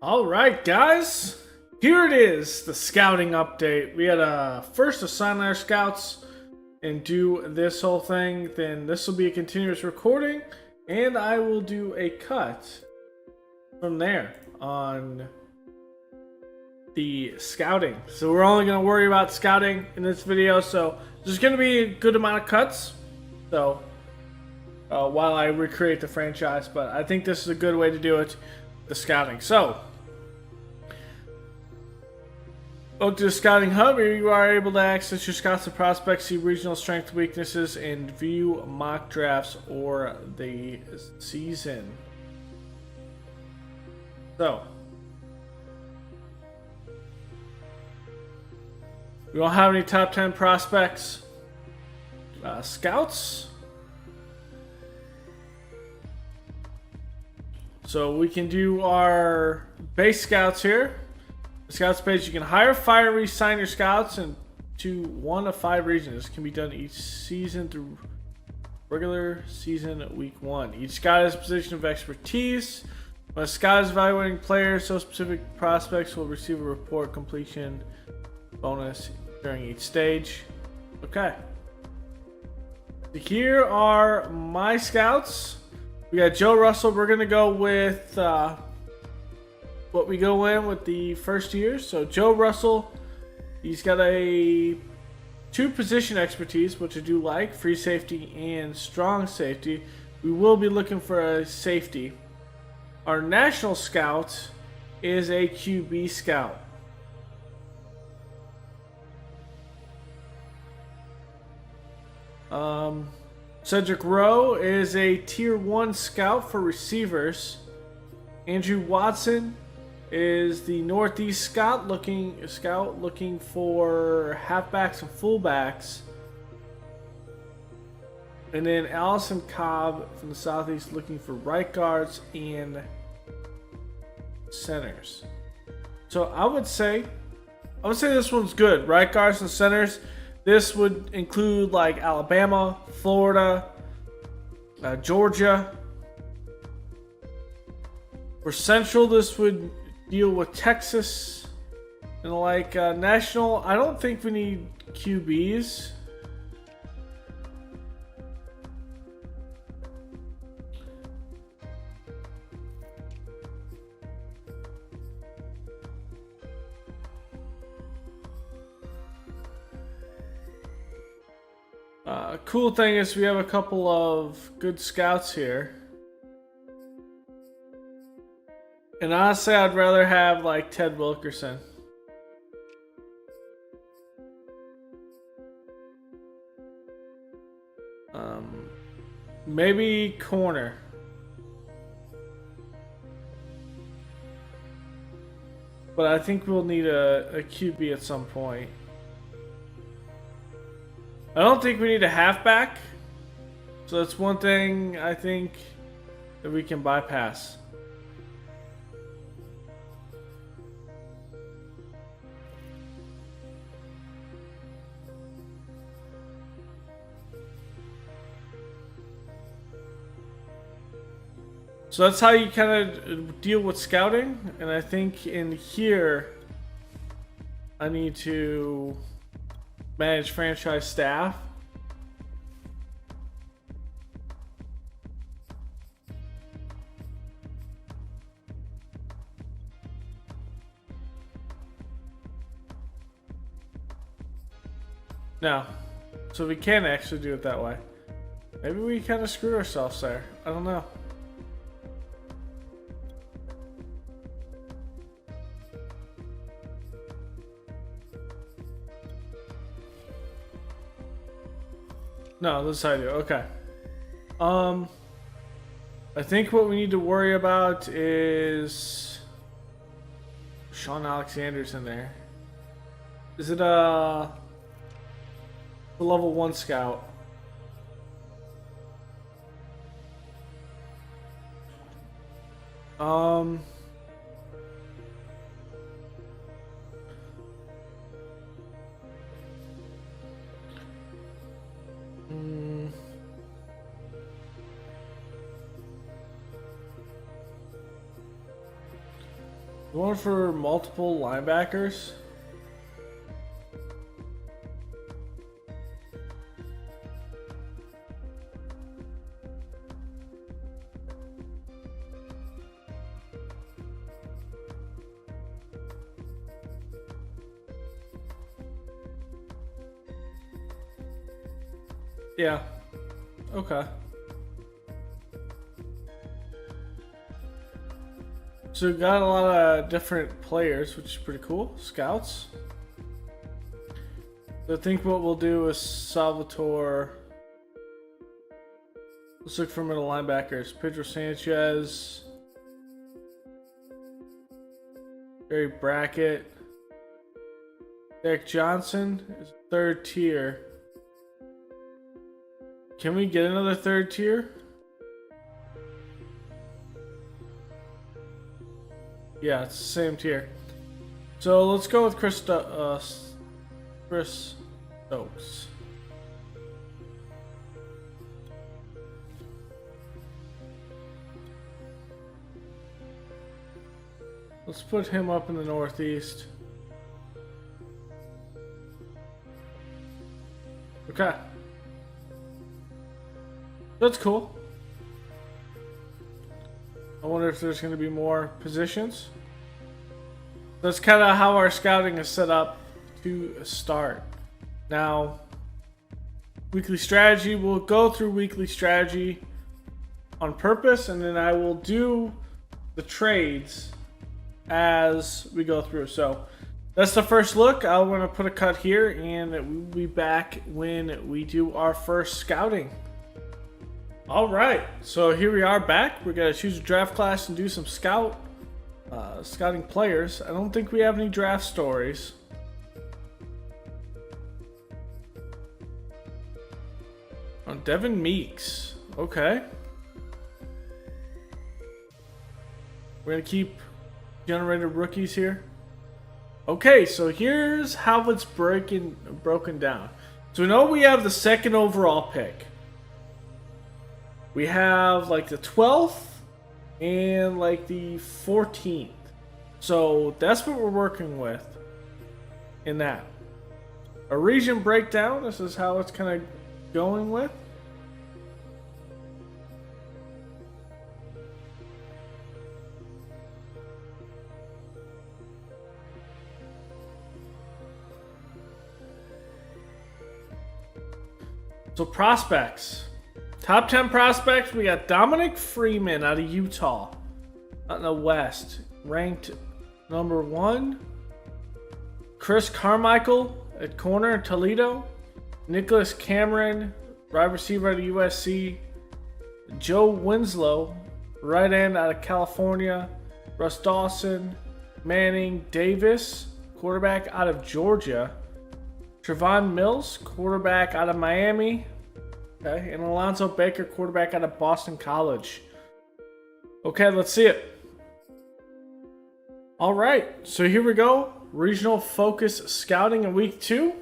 All right, guys. Here it is, the scouting update. We had to first assign our scouts and do this whole thing. Then this will be a continuous recording, and I will do a cut from there on the scouting. So we're only going to worry about scouting in this video. So there's going to be a good amount of cuts. So while I recreate the franchise, but I think this is a good way to do it, the scouting. So look to the Scouting Hub, where you are able to access your scouts and prospects, see regional strengths, weaknesses, and view mock drafts or the season. So we don't have any top 10 prospects. Scouts. So we can do our base scouts here. Scouts page, you can hire, fire, re-sign your scouts into one of 5 regions. This can be done each season through regular season week 1. Each scout has a position of expertise. When a scout is evaluating players, so specific prospects will receive a report completion bonus during each stage. Okay. Here are my scouts. We got Joe Russell. We're going to go with what we go in with the first year. So Joe Russell, he's got a 2 position expertise, which I do like, free safety and strong safety. We will be looking for a safety. Our national scout is a QB scout. Cedric Rowe is a tier 1 scout for receivers. Andrew Watson is the Northeast scout looking for halfbacks and fullbacks. And then Allison Cobb from the Southeast looking for right guards and centers. So I would say this one's good. Right guards and centers. This would include like Alabama, Florida, Georgia. For Central, this would deal with Texas. And like National, I don't think we need QBs. Cool thing is we have a couple of good scouts here. And honestly, I'd rather have like Ted Wilkerson. Maybe corner. But I think we'll need a QB at some point. I don't think we need a halfback. So that's one thing I think that we can bypass. So that's how you kind of deal with scouting. And I think in here, I need to manage franchise staff. No. So we can actually do it that way. Maybe we kind of screwed ourselves there. I don't know. No, this is how I do. Okay. I think what we need to worry about is Sean Alexander's in there. Is it a level 1 scout? Going for multiple linebackers. Yeah. Okay. So we got a lot of different players, which is pretty cool. Scouts. So I think what we'll do is Salvatore. Let's look for middle linebackers. Pedro Sanchez. Barry Brackett. Derek Johnson is third tier. Can we get another third tier? Yeah, it's the same tier. So let's go with Chris Stokes. Let's put him up in the Northeast. Okay. That's cool. I wonder if there's going to be more positions. That's kind of how our scouting is set up to start. Now, weekly strategy, we'll go through weekly strategy on purpose, and then I will do the trades as we go through. So that's the first look. I want to put a cut here, and we'll be back when we do our first scouting. All right, so here we are back. We're gonna choose a draft class and do some scouting players. I don't think we have any draft stories. On Devin Meeks, okay. We're gonna keep generated rookies here. Okay, so here's how it's broken down. So we know we have the second overall pick. We have like the 12th and like the 14th. So that's what we're working with in that. A region breakdown, this is how it's kind of going with. So prospects. Top 10 prospects, we got Dominic Freeman out of Utah, out in the West, ranked number 1. Chris Carmichael at corner, Toledo. Nicholas Cameron, wide receiver out of USC. Joe Winslow, right end out of California. Russ Dawson, Manning Davis, quarterback out of Georgia. Trevon Mills, quarterback out of Miami. Okay, and Alonzo Baker, quarterback out of Boston College. Okay, let's see it. All right, so here we go. Regional focus scouting in week 2.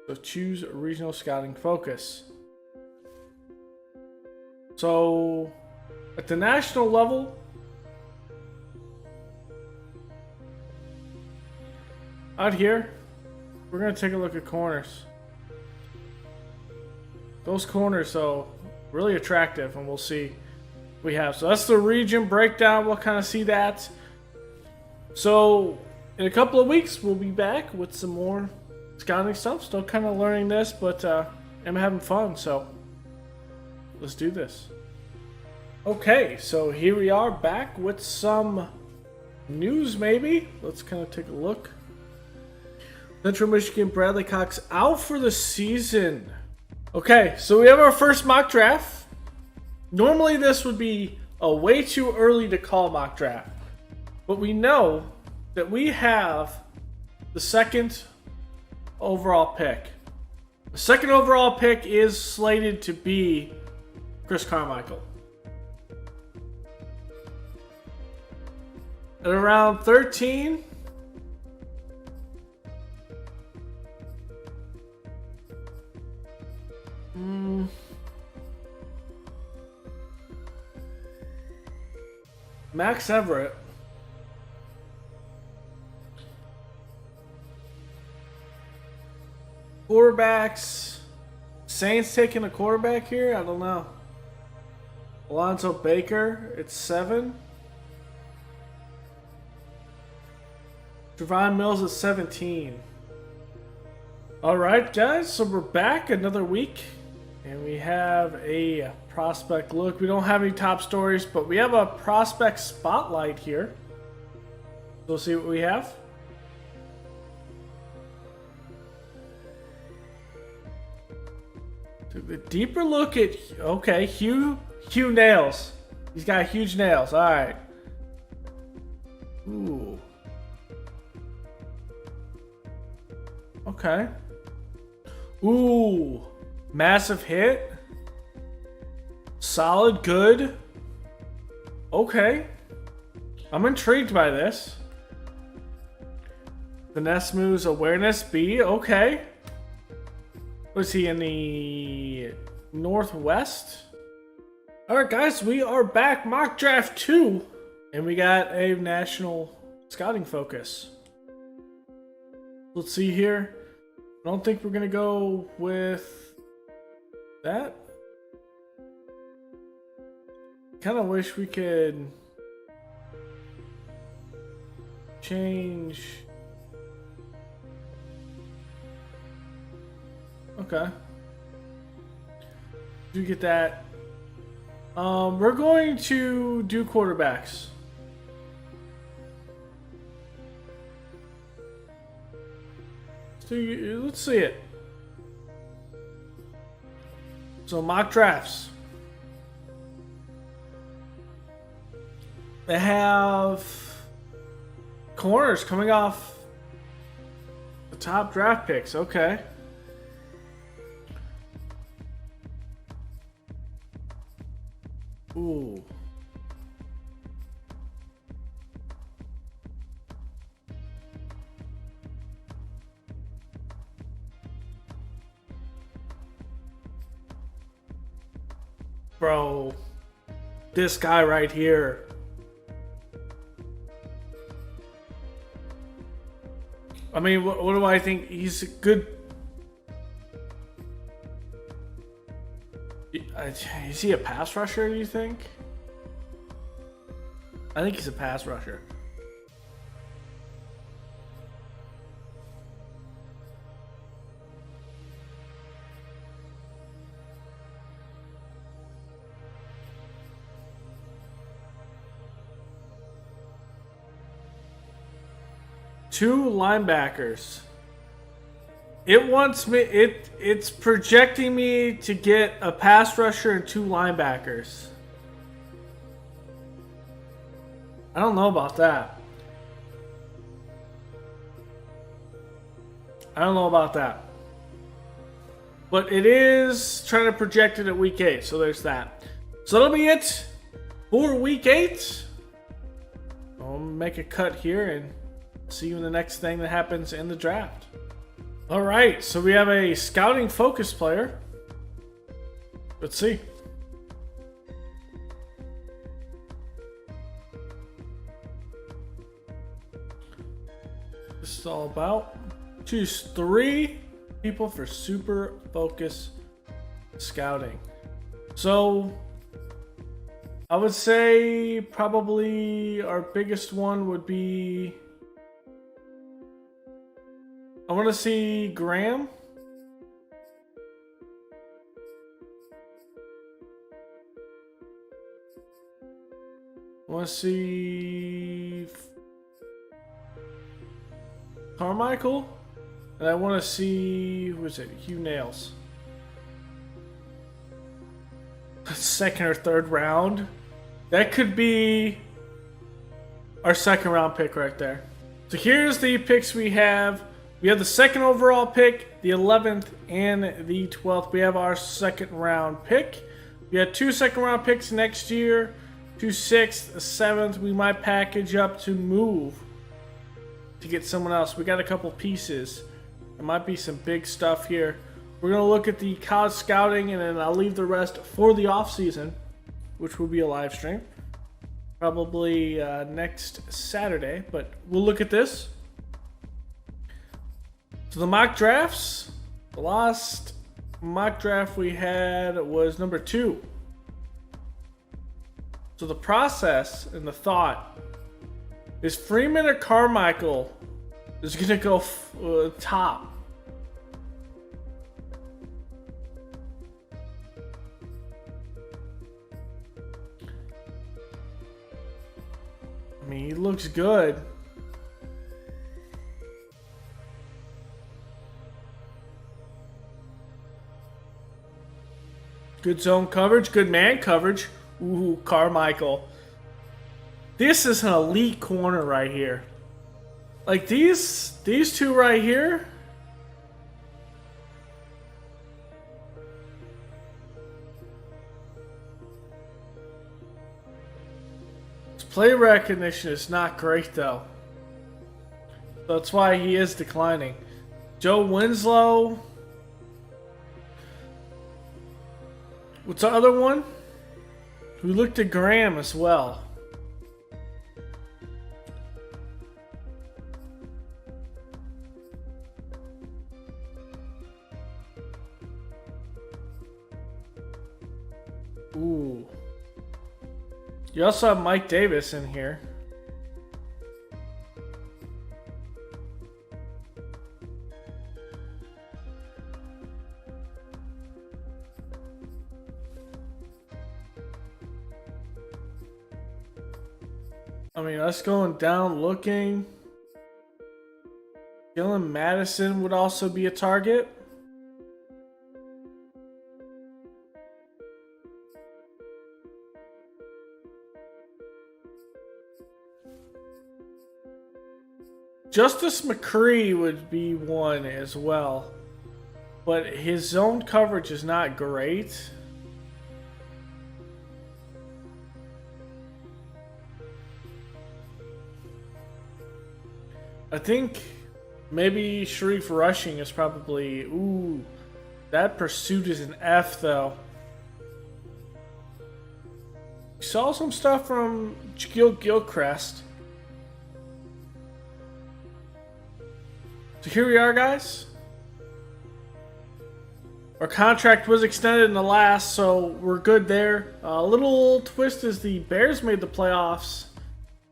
So choose a regional scouting focus. So at the national level, out here, we're going to take a look at corners. Those corners, so really attractive, and we'll see what we have. So that's the region breakdown. We'll kind of see that. So in a couple of weeks, we'll be back with some more scouting stuff. Still kind of learning this, but I'm having fun, so let's do this. Okay, so here we are back with some news, maybe. Let's kind of take a look. Central Michigan Bradley Cox out for the season. Okay, so we have our first mock draft. Normally this would be a way too early to call mock draft. But we know that we have the second overall pick. The second overall pick is slated to be Chris Carmichael. At around 13... Max Everett. Quarterbacks. Saints taking a quarterback here? I don't know. Alonzo Baker, it's 7. Javon Mills is 17. Alright guys, so we're back another week. And we have a prospect look. We don't have any top stories, but we have a prospect spotlight here. So we'll see what we have. Took a deeper look at, okay, Hugh nails. He's got huge nails. All right. Ooh. Okay. Ooh. Massive hit. Solid, good. Okay. I'm intrigued by this. Finesse moves, awareness, B. Okay. Was he in the Northwest? Alright guys, we are back. Mock Draft 2. And we got a national scouting focus. Let's see here. I don't think we're going to go with that. Kind of wish we could change. Okay. Do get that. We're going to do quarterbacks. So let's see it. So mock drafts. They have corners coming off the top draft picks. Okay. Ooh. Bro, this guy right here. I mean, what do I think? He's a good. Is he a pass rusher, do you think? I think he's a pass rusher. Two linebackers. It wants me. It's projecting me to get a pass rusher and two linebackers. I don't know about that. I don't know about that. But it is trying to project it at week 8, so there's that. So that'll be it for week 8. I'll make a cut here and see you in the next thing that happens in the draft. Alright, so we have a scouting focus player. Let's see. This is all about. Choose 3 people for super focus scouting. So I would say probably our biggest one would be, I want to see Graham. I want to see Carmichael. And I want to see, who is it? Hugh Nails. Second or third round. That could be our second round pick right there. So here's the picks we have. We have the second overall pick, the 11th, and the 12th. We have our second round pick. We have 2 second round picks next year, 2 6th, a 7th. We might package up to move to get someone else. We got a couple pieces. There might be some big stuff here. We're going to look at the college scouting, and then I'll leave the rest for the off season, which will be a live stream. probably next Saturday, but we'll look at this. So the mock drafts, the last mock draft we had was number 2. So the process and the thought is Freeman or Carmichael is going to go top. I mean, he looks good. Good zone coverage, good man coverage. Ooh, Carmichael. This is an elite corner right here. Like these two right here. His play recognition is not great though. That's why he is declining. Joe Winslow. What's the other one? We looked at Graham as well. Ooh. You also have Mike Davis in here. I mean, us going down looking. Dylan Madison would also be a target. Justice McCree would be one as well. But his zone coverage is not great. I think maybe Sharif rushing is probably... Ooh, that pursuit is an F though. We saw some stuff from Jaquil Gilchrist. So here we are, guys. Our contract was extended in the last, so we're good there. A little twist is the Bears made the playoffs,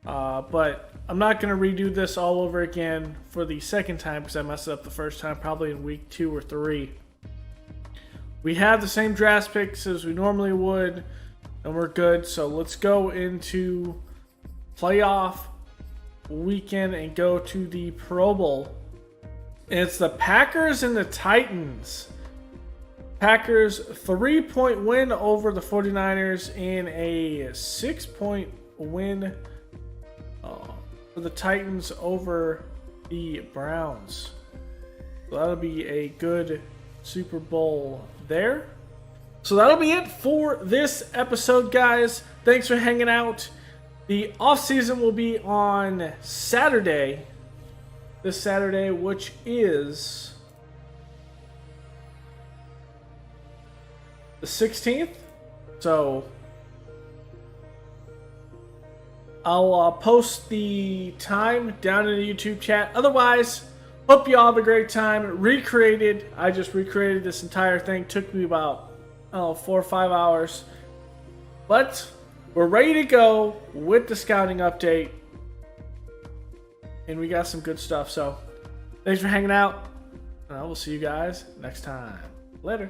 but I'm not going to redo this all over again for the second time because I messed it up the first time, probably in week 2 or 3. We have the same draft picks as we normally would, and we're good. So let's go into playoff weekend and go to the Pro Bowl. And it's the Packers and the Titans. Packers 3-point win over the 49ers and a 6-point win for the Titans over the Browns. So that'll be a good Super Bowl there. So that'll be it for this episode, guys. Thanks for hanging out. The off-season will be on Saturday. This Saturday, which is the 16th. So I'll post the time down in the YouTube chat. Otherwise, hope you all have a great time. I just recreated this entire thing. Took me about 4 or 5 hours. But we're ready to go with the scouting update. And we got some good stuff. So thanks for hanging out. And I will see you guys next time. Later.